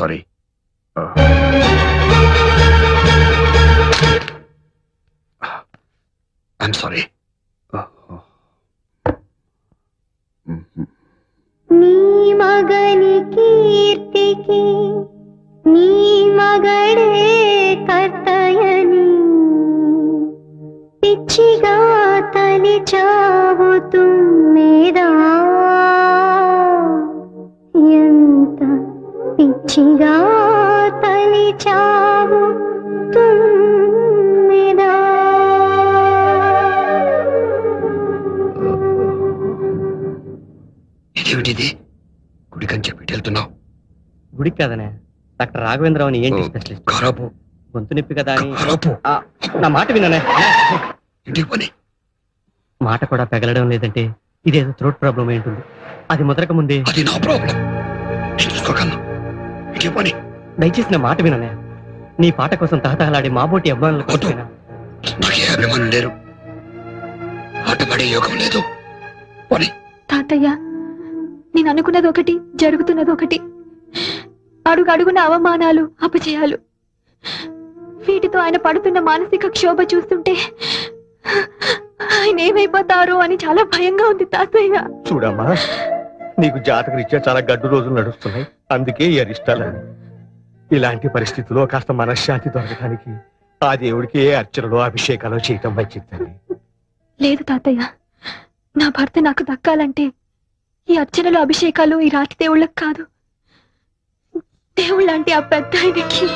Sorry. I'm sorry. నీ మగని కీర్తికి నీ మగడే కర్తయని పిచ్చిగా తలిచావు తుమ్మెదా, ఎంత పిచ్చిగా తలిచావు తుమ్మెదా. ఇదేమిటిది? గుడికని చెప్పి వెళ్తున్నావు? గుడికి కాదనే, డాక్టర్ రాఘవేంద్రరావుని ఏంటి స్పెషలిస్ట్. ఖరాబు గొంతు నొప్పి కదా అని. ఖరాబు. నా మాట విననే. ఇంటికి పని. మాట కూడా పెగలడం లేదంటే ఇదేదో థ్రోట్ ప్రాబ్లం ఏంటుంది. అది ముదరక ముందే. అది నా ప్రాబ్లం. నేను చూసుకోగలను. ఇంటికి పని. దయచేసి నా మాట విననే. నీ పాట కోసం తహతహలాడే మాబోటి అభిమానుల కోసమేనా? నాకు ఏ అభిమానం లేరు. ఆటపడే యోగం లేదు. పని. తాతయ్య, నేను అనుకున్నది ఒకటి, జరుగుతున్నది ఒకటి. అడుగు అడుగున అవమానాలు, అపజయాలు. వీటితో ఆయన పడుతున్న మానసిక క్షోభ చూస్తుంటే ఆయన ఏమైపోతారో అని చాలా భయంగా ఉంది తాతయ్య. చూడమ్మా, నీకు జాతక రీత్యా చాలా గడ్డు రోజులు నడుస్తున్నాయి. అందుకే ఈ అరిష్టాలని. ఇలాంటి పరిస్థితుల్లో కాస్త మనశ్శాంతి దొరకడానికి ఆ దేవుడికి ఏ అర్చనలో అభిషేకాలు చేయటం మంచిది. లేదు తాతయ్య, నా భర్త నాకు దక్కాలంటే ఈ అర్చనలు, అభిషేకాలు ఈ రాతి దేవుళ్ళకి కాదు, దేవుళ్ళంటే ఆ పెద్ద ఆయనకి.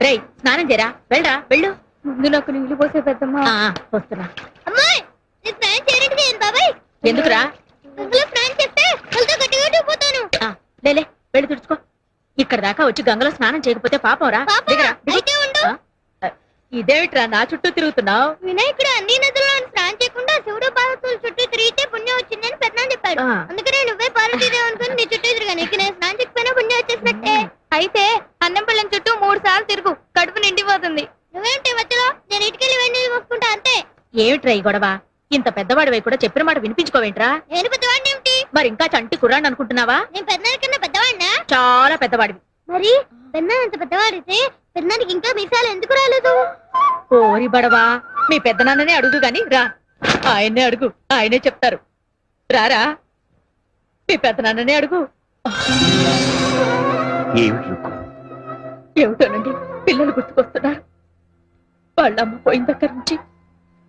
రేయ్, స్నానం చేయరా, వెళ్ళరా, వెళ్ళు. ముందు నాకు నీళ్లు పోసే పెద్దమ్మా. వస్తున్నా. ఎందుకురా? లేలే, వెళ్ళి తుడుచుకో. ఇక్కడ దాకా వచ్చి గంగలో స్నానం చేయకపోతే పాపంరా. ఇదేమిట్రా నా చుట్టూ తిరుగుతున్నావు? వినాయకుడు అన్ని నదుల్లో స్నానం చేయకుండా శివుడు పార్వతుల చుట్టూ తిరిగితే పుణ్యం వచ్చిందని పెద్దనాన్న చెప్పాడు. అందుకనే నువ్వే పార్వతీదేవి అనుకుని నీ చుట్టూ తిరిగాను. ఇక నేను స్నానం చేయకపోయినా పుణ్యం వచ్చేసినట్టే. అయితే అన్నం పళ్ళం చుట్టూ 3 సార్లు తిరుగు, కడుపు నిండిపోతుంది. నువ్వేమిటి మధ్యలో? నేను ఇటుకెళ్ళి వెండి పోసుకుంటా అంతే. ఏమిట్రా ఈ గొడవ? ఇంత పెద్దవాడివై కూడా చెప్పిన మాట వినిపించుకోవేంట్రా? నేను పెద్దవాడిని ఏమిటి? మరి ఇంకా చంటి కుర్రాన్ని అనుకుంటున్నావా? నేను పెద్దనాన్న కన్నా పెద్దవాడినా? చాలా పెద్దవాడివి. మరి పెద్దనాన్న అంత పెద్దవాడితే పెద్దనానికి ఇంకా మీసాలు ఎందుకు రాలేదు? ఓరి బడవా, మీ పెద్దనాన్ననే అడుగు గాని రా. ఆయన్నే అడుగు, ఆయనే చెప్తారు. రారా, మీ పెద్దనాన్ననే అడుగు. ఏమిటోనండి, పిల్లలు గుర్తుకొస్తున్నారు. వాళ్ళమ్మ పోయిన దగ్గర నుంచి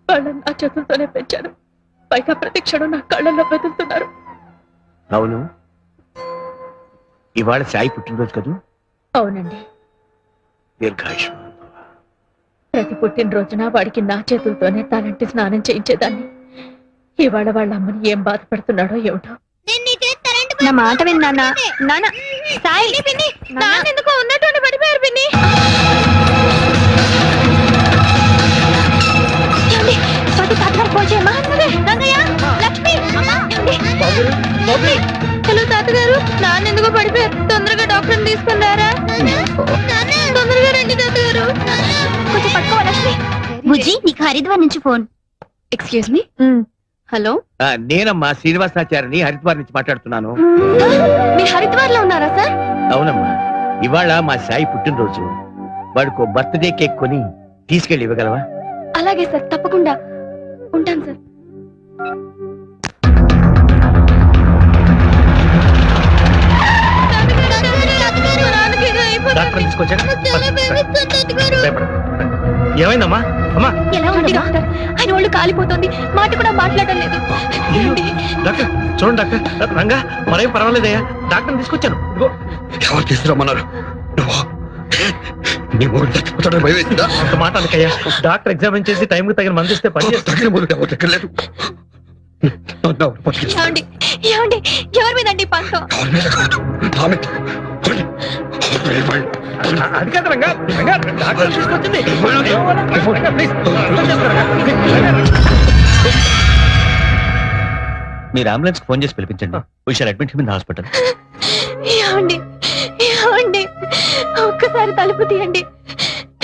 వాళ్ళని నా చేతులతోనే పెంచాను. పైగా ప్రతి క్షణం నా కళ్ళల్లో బతుకుతున్నారు. అవును, ఇవాళ సాయి పుట్టినరోజు కదూ? అవునండి. దీర్ఘాయుష్మాన్. ప్రతి పుట్టినరోజున వాడికి నా చేతులతోనే తలంటి స్నానం చేయించేదాన్ని. ఇవాళ వాళ్ళ అమ్మని ఏం బాధపడుతున్నాడో ఏమిటో. నా మాట విన్నా నాన్న. సాయి పిన్ని, నాన్న ఎందుకో ఉన్నట్టు పడిపోయారు పిన్ని. హలో తాతగారు, నాన్న ఎందుకో పడిపోయారు. తొందరగా డాక్టర్ తీసుకున్నారా? తొందరగా రండి తాతగారు. కొంచెం పట్టుకోవా లక్ష్మి. బుజ్జి, నీకు హరిద్వార్ నుంచి ఫోన్. Excuse me. హలో, నేనమ్మా శ్రీనివాసాచారిని, హరిద్వార్ నుంచి మాట్లాడుతున్నాను. మీరు హరిద్వార్ లో ఉన్నారా సార్? అవునమ్మా, ఇవాళ మా సాయి పుట్టినరోజు. వాడికో బర్త్డే కేక్ కొని తీసుకెళ్ళి ఇవ్వగలవా? అలాగే సార్, తప్పకుండా. ఉంటాను సార్. డాక్టర్ తీసుకొచ్చాడు. ఏమైందమ్మా? అమ్మా, ఎలా ఉంది డాక్టర్? ఆయన ఒళ్ళు కాలిపోతుంది, మాట కూడా మాట్లాడడం లేదు. డాక్టర్ చూడండి. డాక్టర్ రంగా, మరేం పర్వాలేదయ్యా. డాక్టర్ తీసుకొచ్చాను. ఎవరు తీసుకురమ్మన్నారు? నీ మూడు చచ్చిపోతాడని భయం వేసిందా? అంత మాట అనకయ్యా. డాక్టర్ ఎగ్జామిన్ చేసి టైంకి తగిన మంది ఇస్తే పని చేస్తే తగిన మూడు ఎవరు దగ్గర లేదు. ఏమండి, ఏమండి, ఎవరి మీదండి పంతం? ఎవరి మీద కాదు, నా మీద. అది కాదు రంగా, డాక్టర్ తీసుకొచ్చింది. మీరు అంబులెన్స్ ఫోన్ చేసి పిలిపించండి. We shall admit him in hospital. ఏమండి, ఏమండి, ఒక్కసారి తలుపు తీయండి.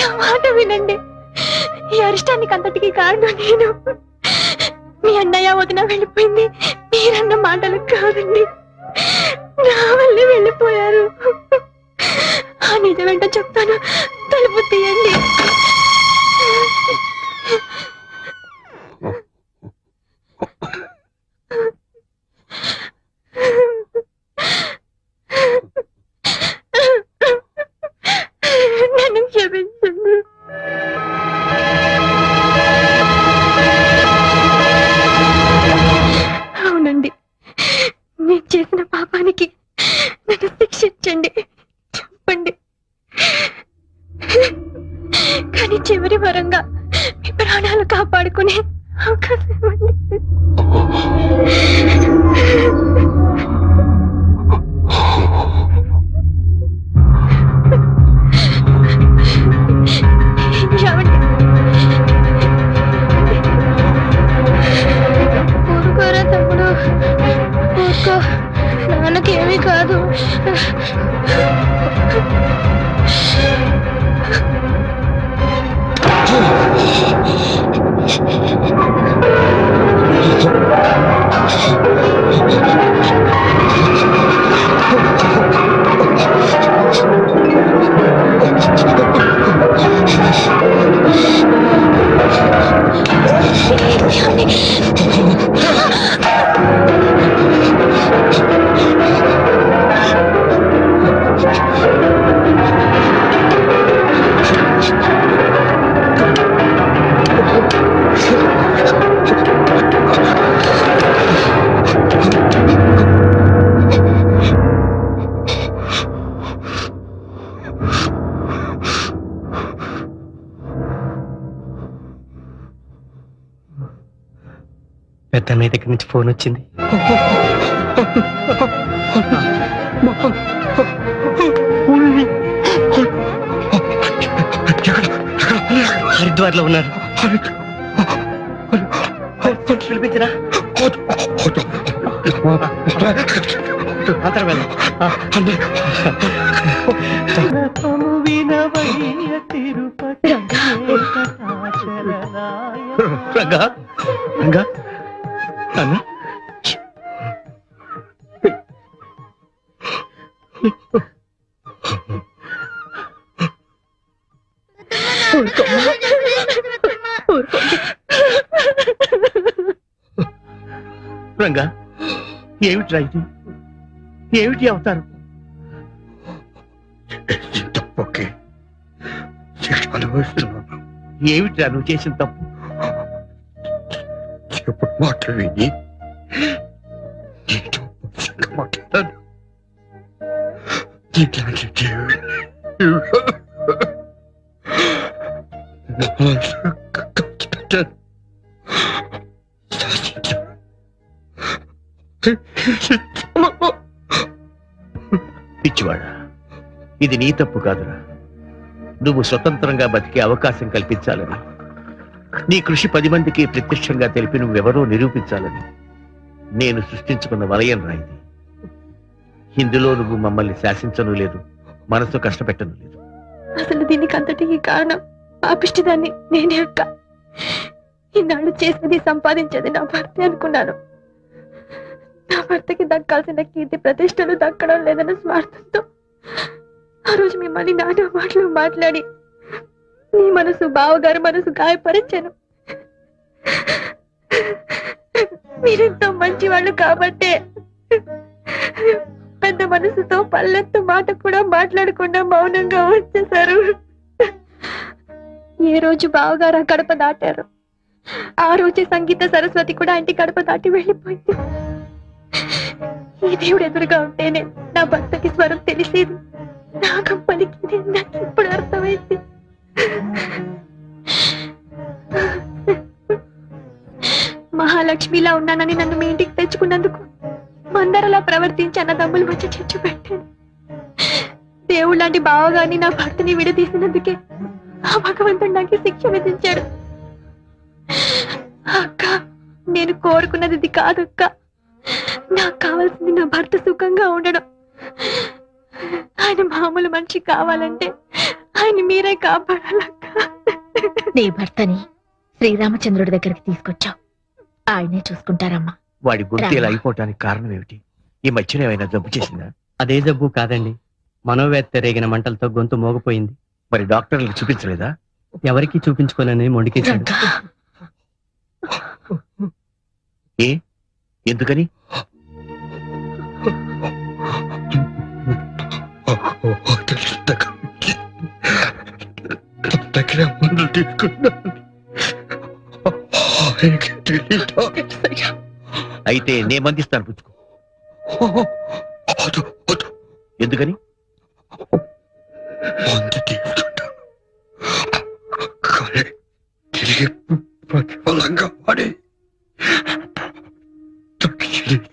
నా మాట వినండి. ఈ అరిష్టానికి అంతటికి కారణం నేను. మీ అన్నయ్య వదిన వెళ్ళిపోయింది మీరన్న మాటలు కాదండి. నా వల్లే వెళ్ళిపోయారు. ఆ నిజమేంటో చెప్తాను, తలుపు తీయండి. నన్ను క్షమించండి. అవునండి, నేను చేసిన పాపానికి నన్ను శిక్షించండి, చంపండి. కానీ చివరి వరంగా మీ ప్రాణాలు కాపాడుకునే అవకాశం ఇవ్వండి. ఏమండి? ఊరుకోరా తమ్ముడు, ఊరుకో, నాన్నకేమీ కాదు. పెద్దన్నయ్య దగ్గర నుంచి ఫోన్ వచ్చింది. హరిద్వార్లో ఉన్నారు. పిలిపించరా? అంతరం వెళ్ళం. రంగా, రంగా, నాన్న. రంగా, ఏమిట్రా ఇది? ఏమిటి అవతారం? తప్పకే శిక్ష అనుభవిస్తున్నాను. ఏమిట్రా నువ్వు చేసిన తప్పు? ఎప్పుడు మాటలు విని నీతో మోసంగా మాట్లాడాను. ఇట్లాంటి దేవుడు పెట్టాను. పిచ్చివాడా, ఇది నీ తప్పు కాదురా. నువ్వు స్వతంత్రంగా బతికే అవకాశం కల్పించాలని, నీ కృషి 10 మందికి ప్రత్యక్షంగా తెలిపి నువ్వెవరో నిరూపించాలని నేను సృష్టించుకున్న వలయం రా ఇది. ఇందులో నువ్వు మమ్మల్ని శాసించను లేదు, మనసు కష్టపెట్టను లేదు. అసలు దీనికి అంతటికి కారణం పాపిష్టిదాన్ని నేనే అక్క. ఇన్నాళ్ళు చేసినది సంపాదించేది నా భర్త అనుకున్నాను. నా భర్తకి దక్కాల్సిన కీర్తి ప్రతిష్టలు దక్కడం లేదన్న స్వార్థంతో ఆ రోజు మిమ్మల్ని నానా మాటలు మాట్లాడి నీ మనసు, బావగారు మనసు గాయపరిచాను. మీరెంతో మంచి వాళ్ళు కాబట్టే పెద్ద మనసుతో పల్లెత్త మాట కూడా మాట్లాడకుండా మౌనంగా వచ్చేశారు. ఏ రోజు బావగారు ఆ గడప దాటారు, ఆ రోజే సంగీత సరస్వతి కూడా ఇంటి గడప దాటి వెళ్ళిపోయింది. ఈ దేవుడు ఎదురుగా ఉంటేనే నా భర్తకి స్వరం తెలిసేది, నాగం పలికింది. నాకు ఇప్పుడు అర్థమైంది. మహాలక్ష్మిలా ఉన్నానని నన్ను మీ ఇంటికి తెచ్చుకున్నందుకు మందరలా ప్రవర్తించి అన్నదమ్ములు వచ్చి చిచ్చు పెట్టాను. దేవుడు లాంటి బావగారిని నా భర్తని విడదీసినందుకే ఆ భగవంతుడు నాకు శిక్ష విధించాడు. అక్క, నేను కోరుకున్నది ఇది కాదక్క. నాకు కావాల్సింది నా భర్త సుఖంగా ఉండడం. ఆయన మామూలు మనిషి కావాలంటే ఆయన మీరే కాపాడాలక్క. నీ భర్తని శ్రీరామచంద్రుడి దగ్గరికి తీసుకొచ్చావు, ఆయనే చూసుకుంటారమ్మా. వాడి గొంతు ఇలా అయిపోవటానికి కారణం ఏమిటి? ఈ మధ్యన ఏమైనా జబ్బు చేసిందా? అదే జబ్బు కాదండి, మనోవేత్త రేగిన మంటలతో గొంతు మోగపోయింది. మరి డాక్టర్లకు చూపించలేదా? ఎవరికి చూపించుకోనని మొండికేశాడు. ఏ ఎందుకని? దగ్గర ముందు తీసుకున్నాను. ఆయనకి తెలీదా? అయితే నే మందిస్తాను, పుచ్చుకో. వద్దు, వద్దు. ఎందుకని? మందు తీసుకుంటాను, కానీ తిరిగి ప్రతిఫలంగా పడి తగ్గించుకోలేని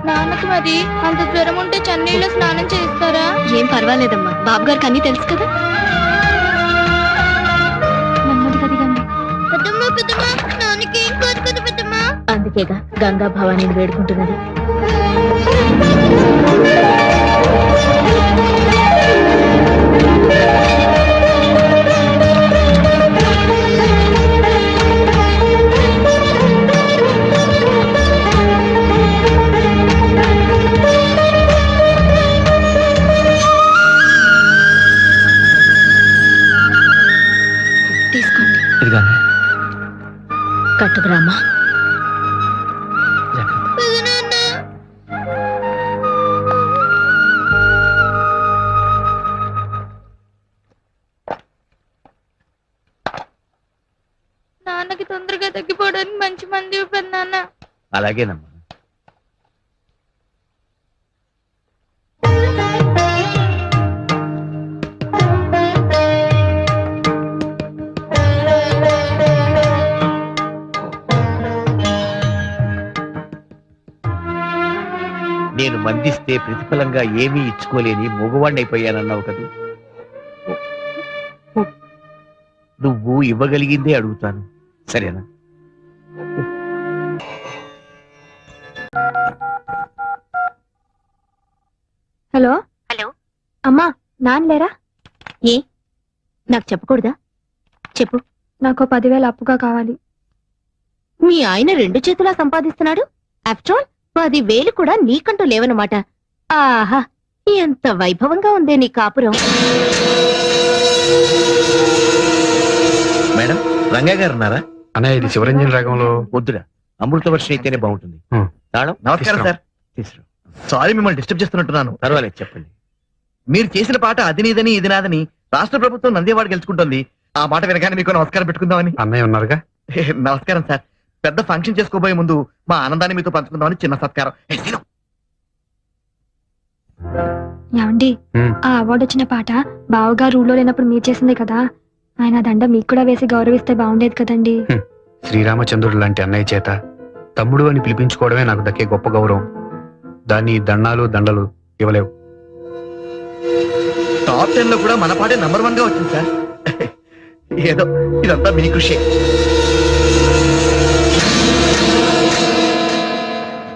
నాన్నకి మరి అంత జ్వరం ఉంటే చన్నీళ్ళు స్నానం చేస్తారా? ఏం పర్వాలేదమ్మా, బాబు గారికి అన్ని తెలుసు కదా. నెమ్మదిగా దిగండి. పెద్దమ్మ పెద్దమ్మ, నాన్నకి ఏం కాదు కదా పెద్దమ్మ. అందుకేగా గంగా భవానీని వేడుకుంటున్నది. తీసుకోండి. ఇదిగానే కట్టుకురామ్మా. జాగ్రత్త. పెదనాన్న, నాన్నకి తొందరగా తగ్గిపోవడానికి మంచి మంది పెద్దనాన్న. అలాగేనమ్మా. నేను మందిస్తే ప్రతిఫలంగా ఏమీ ఇచ్చుకోలేని మగవాణ్ణైపోయానన్నావు కదూ. నువ్వు ఇవ్వగలిగిందే అడుగుతాను, సరేనా? Hello hello. అమ్మా, నాన్న లేరా? ఏ నాకు చెప్పకూడదా? చెప్పు. నాకు 10,000 అప్పుగా కావాలి. మీ ఆయన 2 చేతులా సంపాదిస్తున్నాడు. ఆఫ్టర్ ఆల్ 10,000 కూడా నీకంటూ లేవనమాట. ఆహా, ఎంత వైభవంగా ఉందే నీ కాపురం. మేడం, రంగా గారు ఉన్నారా? అన్నయ్య, ఇది శివరంజన్ రాగంలో వద్దురా, అమృత వర్షం అయితేనే బాగుంటుంది. హ్మ్. తాళం నమస్కారం సార్. తీసుకురా. సారీ మిమ్మల్ని డిస్టర్బ్ చేస్తున్నట్టున్నాను. పర్వాలేదు, చెప్పండి. మీరు చేసిన పాట అది నీదని ఇది నాదని రాష్ట్ర ప్రభుత్వం నందేవాడ గెలుచుకుంటోంది. ఆ మాట వినగానే మీకు నమస్కారం పెట్టుకుందామని. అన్నయ్య ఉన్నారుగా. నమస్కారం సార్. పెద్ద ఫంక్షన్ చేసుకోబోయే ముందు మా ఆనందాన్ని మీతో పంచుకుందామని చిన్న సత్కారం. ఏమండి, ఆ అవార్డు వచ్చిన పాట బావగారు రూల్లో లేనప్పుడు మీరు చేసిందే కదా. ఆయన దండ మీకు కూడా వేసి గౌరవిస్తే బాగుండేది కదండి. శ్రీరామచంద్రుడు లాంటి అన్నయ్య చేత తమ్ముడు అని పిలిపించుకోవడమే నాకు దక్కే గొప్ప గౌరవం. దాన్ని దండాలు దండలు ఇవ్వలేవు. టాప్ 10 లో కూడా మన పాటే నంబర్ 1 గా వచ్చింది సార్. ఏదో ఇదంతా మీ కృషి.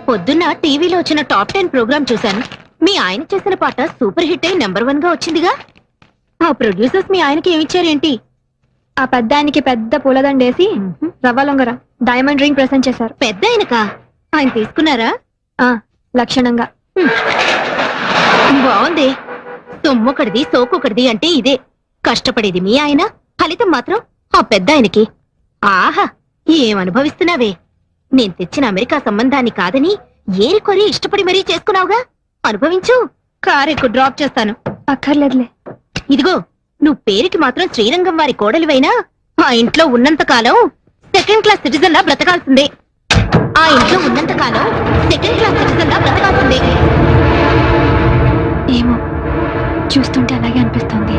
పొద్దున్న టీవీలో వచ్చిన టాప్ 10 ప్రోగ్రామ్ చూశాను. మీ ఆయన చేసిన పాట సూపర్ హిట్ అయి నెంబర్ 1 గా వచ్చిందిగా. ఆ ప్రొడ్యూసర్స్ మీ ఆయనకి ఏమిచ్చారేంటి? ఆ పెద్ద ఆయనకి పెద్ద పూలదండేసి రవ్వ లొంగర డైమండ్ రింగ్ ప్రెసెంట్ చేశారు. పెద్ద ఆయనకా? ఆయన తీసుకున్నారా? లక్షణంగా. బాగుంది. సొమ్మొకటిది సోకొకటిది అంటే ఇదే. కష్టపడేది మీ ఆయన, ఫలితం మాత్రం ఆ పెద్ద ఆయనకి. ఆహా, ఏం అనుభవిస్తున్నావే. నేను తెచ్చిన అమెరికా సంబంధాన్ని కాదని ఏరికొరి ఇష్టపడి మరీ చేసుకున్నావుగా. అనుభవించు. కారెక్కు డ్రాప్ చేస్తాను. అక్కర్లేదులే. ఇదిగో, నువ్వు పేరుకి మాత్రం శ్రీరంగం వారి కోడలివైనా ఆ ఇంట్లో ఉన్నంత కాలం 2nd క్లాస్ సిటిజన్ లా బ్రతకాల్సిందే. ఆ ఇంట్లో ఉన్నంత కాలం 2nd క్లాస్ సిటిజన్ లా బ్రతకాల్సిందే. ఏమో, చూస్తుంటే అలాగే అనిపిస్తుంది.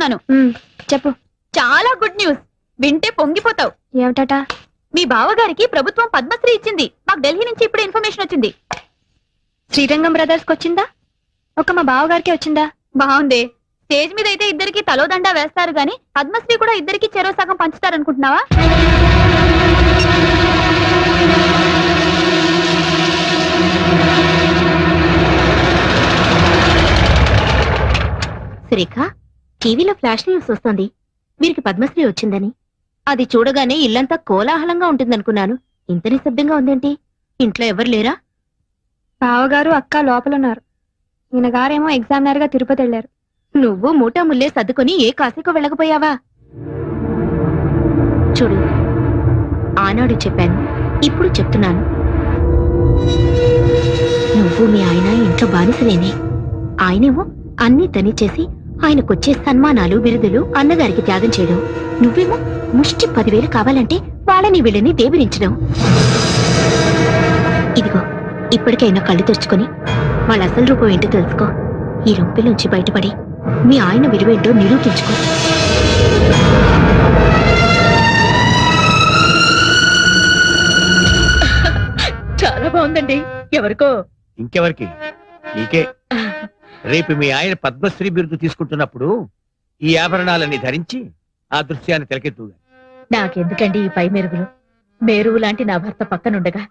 చెప్తున్నాను. చెప్పు. చాలా గుడ్ న్యూస్, వింటే పొంగిపోతావు. ఏమిటట? మీ బావగారికి ప్రభుత్వం పద్మశ్రీ ఇచ్చింది. మాకు ఢిల్లీ నుంచి ఇప్పుడు ఇన్ఫర్మేషన్ వచ్చింది. శ్రీరంగం బ్రదర్స్ కి వచ్చిందా? ఒక మా బావగారికి వచ్చిందా? బాగుంది. స్టేజ్ మీద అయితే ఇద్దరికి తలోదండా వేస్తారు గాని పద్మశ్రీ కూడా ఇద్దరికి చెరో సగం పంచుతారనుకుంటున్నావా? సురేఖ, టీవీలో ఫ్లాష్ న్యూస్ వస్తుంది, వీరికి పద్మశ్రీ వచ్చిందని. అది చూడగానే ఇల్లంతా కోలాహలంగా ఉంటుందనుకున్నాను. ఇంత నిశ్శబ్దంగా ఉందేంటి? ఇంట్లో ఎవరు లేరా? బావగారు అక్క లోపలున్నారు. ఈయన గారేమో ఎగ్జామినర్ గా తిరుపతి వెళ్లారు. నువ్వు మూటా ముల్లే సర్దుకొని ఏ కాశీకో వెళ్ళకపోయావా? చూడు, ఆనాడు చెప్పాను, ఇప్పుడు చెప్తున్నాను. నువ్వు మీ ఆయన ఇంట్లో బానిసలేనే. ఆయనేమో అన్ని తనిచేసి ఆయనకొచ్చే సన్మానాలు బిరుదులు అన్నగారికి త్యాగం చేయడం. నువ్వేమో ముష్టి 10,000 కావాలంటే వాళ్ళని వీళ్ళని దేవిరించడం. ఇదిగో, ఇప్పటికైనా కళ్ళు తెరుచుకొని వాళ్ళ అసలు రూపం ఏంటో తెలుసుకో. ఈ రొంపిలోంచి బయటపడి మీ ఆయన విలువేంటో నిరూపించుకో. చాలా బాగుందండి. ఎవరికో? ఇంకెవరికి? నీకే. రేపు మీ ఆయన పద్మశ్రీ బిరుదు తీసుకుంటున్నప్పుడు ఈ ఆభరణాలన్నీ ధరించి ఆ దృశ్యాన్ని తిలకెత్తుగా. నాకెందుకండి ఈ పై మెరుగులు? మేరువు లాంటి నా భర్త పక్కనుండగా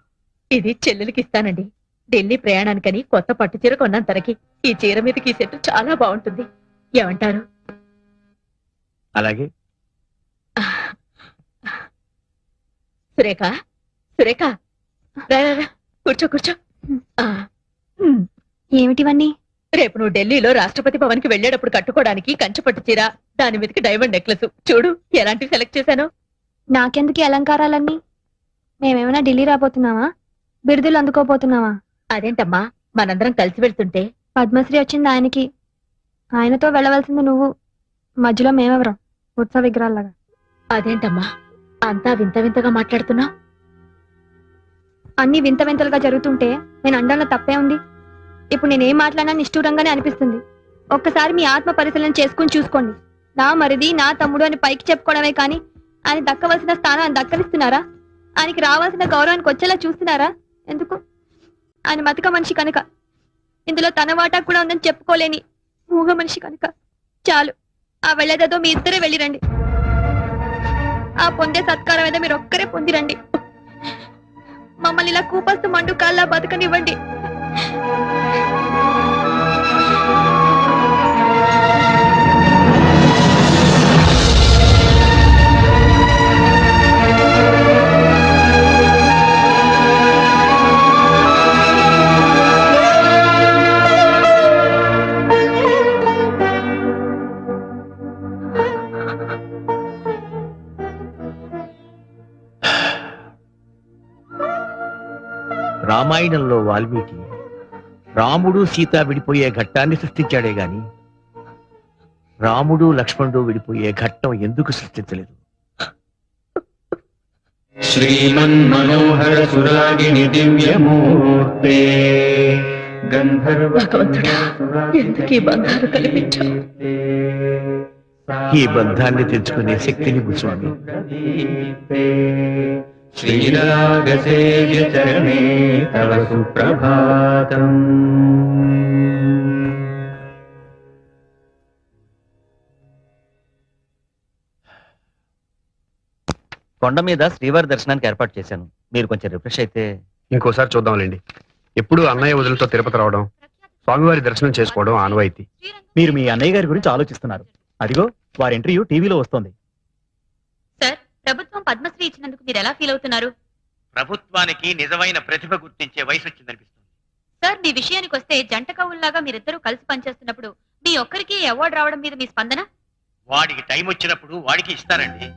ఇది చెల్లెలకి ఇస్తానండి. ఢిల్లీ ప్రయాణానికని కొత్త పట్టు చీర కొన్నాను తనకి. ఈ చీర మీదకి ఈ సెట్ చాలా బాగుంటుంది. ఏమంటారు? అలాగే. సురేఖ, సురేఖ, రా రా రా, కూర్చో కూర్చో. ఏమిటివన్నీ? రేపు నువ్వు ఢిల్లీలో రాష్ట్రపతి భవన్ కి వెళ్లేటప్పుడు కట్టుకోవడానికి కంచపట్టు చీర, దాని మీదకి డైమండ్ నెక్లెస్. చూడు ఎలాంటివి సెలెక్ట్ చేశాను. నాకెందుకు ఈ అలంకారాలన్నీ? మేమేమైనా ఢిల్లీ రాబోతున్నావా? బిరుదులు అందుకోపోతున్నావా? అదేంటమ్మా, మనందరం కలిసి వెళ్తుంటే. పద్మశ్రీ వచ్చింది ఆయనకి, ఆయనతో వెళ్ళవలసింది నువ్వు. మధ్యలో మేమెవరం? ఉత్సవ విగ్రహాల్లాగా. అదేంటమ్మా అంతా వింత వింతగా మాట్లాడుతున్నా? అన్ని వింత వింతలుగా జరుగుతుంటే నేను అండంలో తప్పే ఉంది. ఇప్పుడు నేనేం మాట్లాడినా నిష్ఠూరంగానే అనిపిస్తుంది. ఒక్కసారి మీ ఆత్మ పరిశీలన చేసుకుని చూసుకోండి. నా మరిది, నా తమ్ముడు అని పైకి చెప్పుకోవడమే కానీ ఆయన దక్కవలసిన స్థానాన్ని దక్కనిస్తున్నారా? ఆయనకి రావాల్సిన గౌరవానికి వచ్చేలా చూస్తున్నారా? ఎందుకు? ఆయన మతక మనిషి కనుక. ఇందులో తన వాటా కూడా ఉందని చెప్పుకోలేని మూగ మనిషి కనుక. చాలు, ఆ వెళ్ళేదేదో మీ ఇద్దరే వెళ్ళిరండి. ఆ పొందే సత్కారం ఏదో మీరు ఒక్కరే పొందిరండి. మమ్మల్ని ఇలా కూపస్తు మండు కాల్లా బతకనివ్వండి. రామాయణంలో వాల్మీకి రాముడు సీత విడిపోయే ఘట్టాన్ని సృష్టించాడే గాని రాముడు లక్ష్మణుడు విడిపోయే ఘట్టం ఎందుకు సృష్టించలేదు? శ్రీమన్మనోహర సురాగిణి దివ్యమూర్తే భగవంతుడా, ఎందుకు ఈ బంధాలు కల్పించావు? ఈ బంధాన్ని తెచ్చుకునే శక్తిని స్వామి. శ్రీరాగసేవ్య చరణే తవ సుప్రభాతం. కొండ మీద శ్రీవారి దర్శనానికి ఏర్పాటు చేశాను. మీరు కొంచెం రిఫ్రెష్ అయితే. ఇంకోసారి చూద్దాంలేండి. ఎప్పుడు అన్నయ్య వదులతో తిరుపతి రావడం, స్వామివారి దర్శనం చేసుకోవడం ఆనవాయితీ. మీరు మీ అన్నయ్య గారి గురించి ఆలోచిస్తున్నారు. అదిగో వారి ఇంటర్వ్యూ టీవీలో వస్తోంది. సార్, ప్రభుత్వం పద్మశ్రీ ఇచ్చినందుకు మీరు ఎలా ఫీల్ అవుతున్నారు? ప్రభుత్వానికి నిజమైన ప్రతిభ గుర్తించే వయసు వచ్చిందనిపిస్తుంది. సార్, మీ విషయానికి వస్తే జంట కవుల్లాగా మీరిద్దరూ కలిసి పనిచేస్తున్నప్పుడు మీ ఒక్కరికి అవార్డు రావడం మీద మీ స్పందన? వాడికి టైం వచ్చినప్పుడు వాడికి ఇస్తారండి.